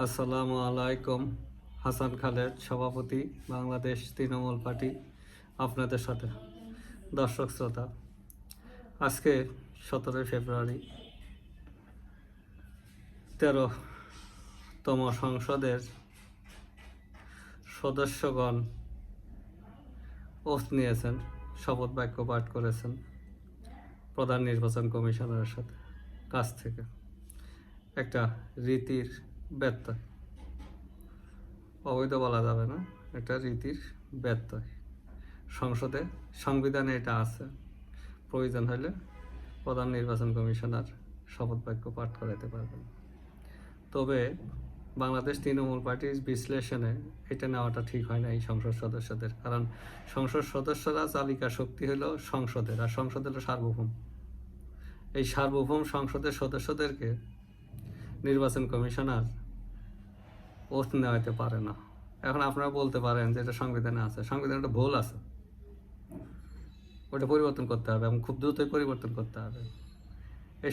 আসসালামু আলাইকুম। হাসান খালেদ, সভাপতি, বাংলাদেশ তৃণমূল পার্টি, আপনাদের সাথে। দর্শক শ্রোতা, আজকে 17 ফেব্রুয়ারি, 13তম সংসদের সদস্যগণ ওথ নিয়েছেন, শপথ বাক্য পাঠ করেছেন প্রধান নির্বাচন কমিশনারের সাথে কাছ থেকে। একটা রীতির ব্যত্যয়, অবৈধ বলা যাবে না, একটা রীতির ব্যত্যয়। সংসদে, সংবিধানে এটা আছে, প্রয়োজন হলে প্রধান নির্বাচন কমিশনার শপথ বাক্য পাঠ করাতে পারবেন। তবে বাংলাদেশ তৃণমূল পার্টির বিশ্লেষণে এটা নেওয়াটা ঠিক হয় না এই সংসদ সদস্যদের, কারণ সংসদ সদস্যরা চালিকা শক্তি হলো সংসদের, আর সংসদ হলো সার্বভৌম। এই সার্বভৌম সংসদের সদস্যদেরকে নির্বাচন কমিশনার ওথ নেওয়াতে পারে না। এখন আপনারা বলতে পারেন যে এটা সংবিধানে আছে, সংবিধানে একটা ভুল আছে, ওটা পরিবর্তন করতে হবে এবং খুব দ্রুতই পরিবর্তন করতে হবে। এই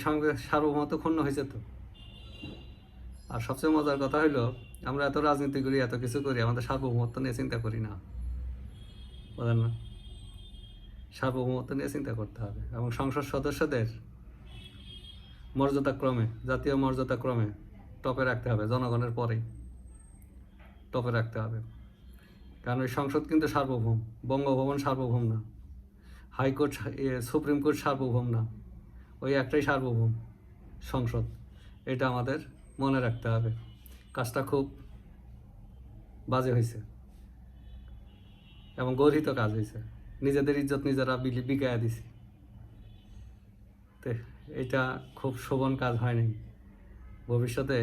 সার্বভৌমত্ব ক্ষুণ্ণ হয়েছে তো। আর সবচেয়ে মজার কথা হলো, আমরা এত রাজনীতি করি, এত কিছু করি, আমাদের সার্বভৌমত্ব নিয়ে চিন্তা করি না, বলেন না? সার্বভৌমত্ব নিয়ে চিন্তা করতে হবে এবং সংসদ সদস্যদের মর্যাদাক্রমে, জাতীয় মর্যাদাক্রমে টপে রাখতে হবে, জনগণের পরেই টপে রাখতে হবে। কারণ ওই সংসদ কিন্তু সার্বভৌম, বঙ্গভবন সার্বভৌম না, হাইকোর্ট, সুপ্রিম কোর্ট সার্বভৌম না, ওই একটাই সার্বভৌম সংসদ। এটা আমাদের মনে রাখতে হবে। কাজটা খুব বাজে হয়েছে এবং গর্হিত কাজ হয়েছে, নিজেদের ইজ্জত নিজেরা বিকায়া দিছি। তো এটা খুব শোভন কাজ হয়নি, ভবিষ্যতে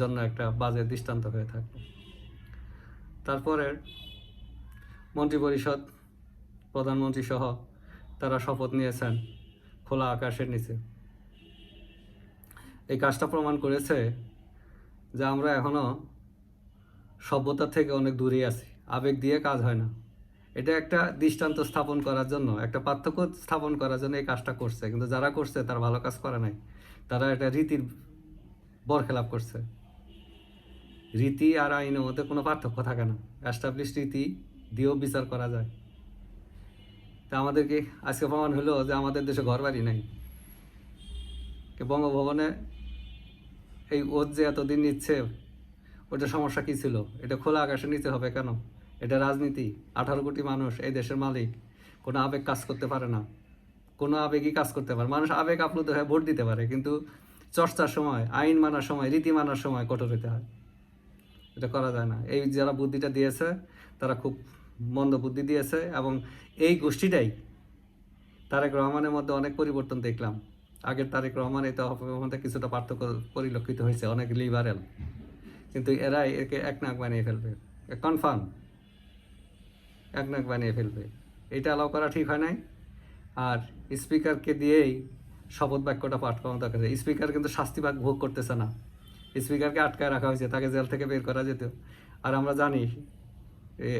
জন্য একটা বাজে দৃষ্টান্ত হয়ে থাকবে। তারপরে মন্ত্রিপরিষদ, প্রধানমন্ত্রী সহ তারা শপথ নিয়েছেন খোলা আকাশের নিচে। এই কাজটা প্রমাণ করেছে যে আমরা এখনও সভ্যতা থেকে অনেক দূরে আছি, আবেগ দিয়ে কাজ হয় না। এটা একটা দৃষ্টান্ত স্থাপন করার জন্য, একটা পার্থক্য স্থাপন করার জন্য এই কাজটা করছে, কিন্তু যারা করছে তারা ভালো কাজ করে নাই, তারা এটা রীতির বরখেলাপ করছে। রীতি আর আইনের মধ্যে কোনো পার্থক্য থাকে না, এস্টাবলিশ রীতি দিয়েও বিচার করা যায়। তা আমাদেরকে আজকে প্রমাণ হলো যে আমাদের দেশে ঘর বাড়ি নাই। বঙ্গভবনে এই ওত যে এতদিন নিচ্ছে, ওটা সমস্যা কী ছিল? এটা খোলা আকাশের নিচে হবে কেন? এটা রাজনীতি। 18 কোটি মানুষ এই দেশের মালিক, কোনো আবেগ কাজ করতে পারে না, কোনো আবেগই কাজ করতে পারে। মানুষ আবেগ আপ্লুত হয়ে ভোট দিতে পারে, কিন্তু চর্চার সময়, আইন মানার সময়, রীতি মানার সময় কঠোর হতে হয়। এটা করা যায় না। এই যারা বুদ্ধিটা দিয়েছে তারা খুব মন্দ বুদ্ধি দিয়েছে, এবং এই গোষ্ঠীটাই তারেক রহমানের মধ্যে অনেক পরিবর্তন দেখলাম। আগের তারেক রহমান এই মধ্যে কিছুটা পার্থক্য পরিলক্ষিত হয়েছে, অনেক লিবারেল, কিন্তু এরা একে একনাক বানিয়ে ফেলবে, কনফার্ম একনাক বানিয়ে ফেলবে। এটা অ্যালাউ করা ঠিক হয় নাই। আর স্পিকারকে দিয়েই শপথ বাক্যটা পাঠ করানো দরকার। স্পিকার কিন্তু শাস্তি ভোগ করতেছে না, স্পিকারকে আটকায় রাখা হয়েছে, তাকে জেল থেকে বের করা যেত। আর আমরা জানি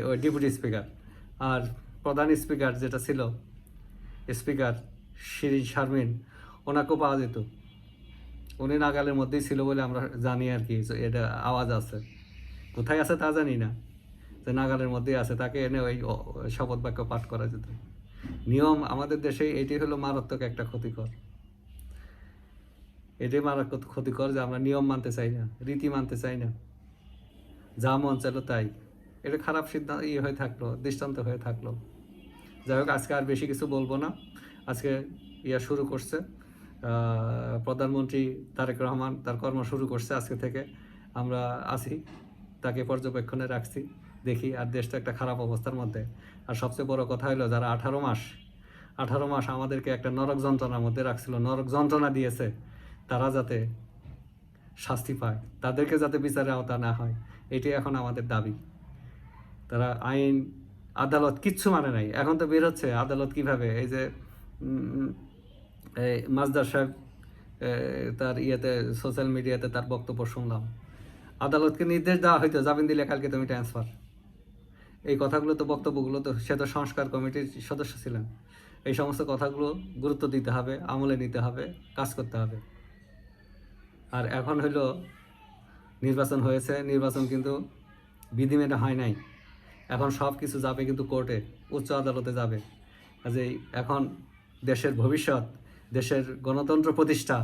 ওই ডেপুটি স্পিকার আর প্রধান স্পিকার যেটা ছিল, স্পিকার শিরিন শারমিন, ওনাকেও পাওয়া যেত। উনি নাগালের মধ্যেই ছিল বলে আমরা জানি আর কি, এটা আওয়াজ আছে, কোথায় আছে তা জানি না, যে নাগালের মধ্যেই আছে, তাকে এনে ওই শপথ বাক্য পাঠ করা যেত। নিয়ম আমাদের দেশে এটি হলো মারাত্মক একটা ক্ষতিকর, এটাই মারাত্মক ক্ষতিকর যে আমরা নিয়ম মানতে চাই না, রীতি মানতে চাই না, যা মন চাইলো তাই। এটা খারাপ সিদ্ধান্ত হয়ে থাকলো, দৃষ্টান্ত হয়ে থাকলো। যাই হোক, আজকে আর বেশি কিছু বলবো না। আজকে শুরু করছে প্রধানমন্ত্রী তারেক রহমান, তার কর্ম শুরু করছে আজকে থেকে। আমরা আছি, তাকে পর্যবেক্ষণে রাখছি, দেখি। আর দেশটা একটা খারাপ অবস্থার মধ্যে। আর সবচেয়ে বড় কথা হলো, যারা 18 মাস আমাদেরকে একটা নরক যন্ত্রণার মধ্যে রাখছিল, নরক যন্ত্রণা দিয়েছে, তারা যাতে শাস্তি পায়, তাদেরকে যাতে বিচারে আওতা না হয়, এটাই এখন আমাদের দাবি। তারা আইন, আদালত কিচ্ছু মানে নাই। এখন তো বের হচ্ছে আদালত কিভাবে, এই যে মাজদার সাহেব তার সোশ্যাল মিডিয়াতে তার বক্তব্য শুনলাম, আদালতকে নির্দেশ দেওয়া হয়তো জামিন দিলে কালকে তুমি ট্রান্সফার। এই কথাগুলো তো, বক্তব্যগুলো তো, সে তো সংস্কার কমিটির সদস্য ছিলেন। এই সমস্ত কথাগুলো গুরুত্ব দিতে হবে, আমলে নিতে হবে, কাজ করতে হবে। আর এখন হলো নির্বাচন হয়েছে, নির্বাচন কিন্তু বিধি মেনে হয় নাই। এখন সব কিছু যাবে কিন্তু কোর্টে, উচ্চ আদালতে যাবে। কাজেই এখন দেশের ভবিষ্যৎ, দেশের গণতন্ত্র প্রতিষ্ঠা,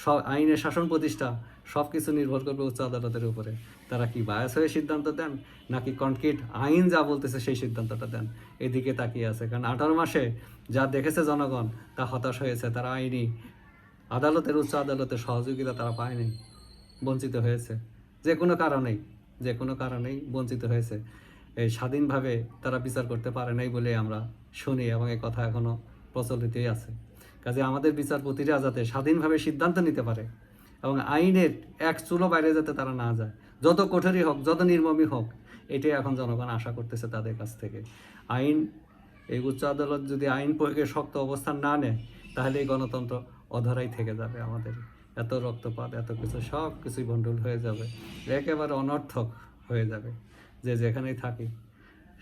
সব আইনের শাসন প্রতিষ্ঠা সব কিছু নির্ভর করবে উচ্চ আদালতের উপরে। তারা কি বায়াস হয়ে সিদ্ধান্ত দেন, নাকি কনক্রিট আইন যা বলতেছে সেই সিদ্ধান্তটা দেন, এদিকে তাকিয়ে আছে। কারণ 18 মাসে যা দেখেছে জনগণ তা হতাশ হয়েছে। তারা আইনি আদালতের, উচ্চ আদালতের সহযোগিতা তারা পায়নি, বঞ্চিত হয়েছে যে কোনো কারণেই, যে কোনো কারণেই বঞ্চিত হয়েছে। এই স্বাধীনভাবে তারা বিচার করতে পারে নাই বলে আমরা শুনি, এবং এই কথা এখনও প্রচলিতই আছে। কাজে আমাদের বিচারপতিরা যাতে স্বাধীনভাবে সিদ্ধান্ত নিতে পারে এবং আইনের এক চুলো বাইরে যাতে তারা না যায়, যত কঠোরই হোক, যত নির্মমই হোক, এটাই এখন জনগণ আশা করতেছে তাদের কাছ থেকে। আইন, এই উচ্চ আদালত যদি আইন প্রয়োগে শক্ত অবস্থান না নেয়, তাহলে এই গণতন্ত্র অধরাই থেকে যাবে। আমাদের এত রক্তপাত, এত কিছু, সব কিছুই ভণ্ডুল হয়ে যাবে, একেবারে অনর্থক হয়ে যাবে। যে যেখানেই থাকি,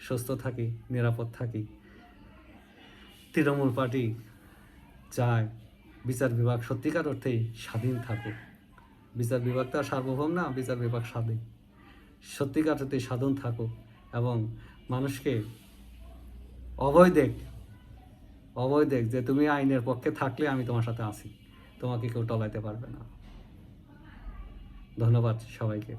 সুস্থ থাকি, নিরাপদ থাকি। তৃণমূল পার্টি চায় বিচার বিভাগ সত্যিকার অর্থেই স্বাধীন থাকুক। বিচার বিভাগ তো আর সার্বভৌম না, বিচার বিভাগ স্বাধীন, সত্যিকার অর্থেই স্বাধীন থাকুক এবং মানুষকে অভয় দেখ, অভয় দেখ যে তুমি আইনের পক্ষে থাকলে আমি তোমার সাথে আছি, তোমাকে কেউ টলাইতে পারবে না। ধন্যবাদ সবাইকে।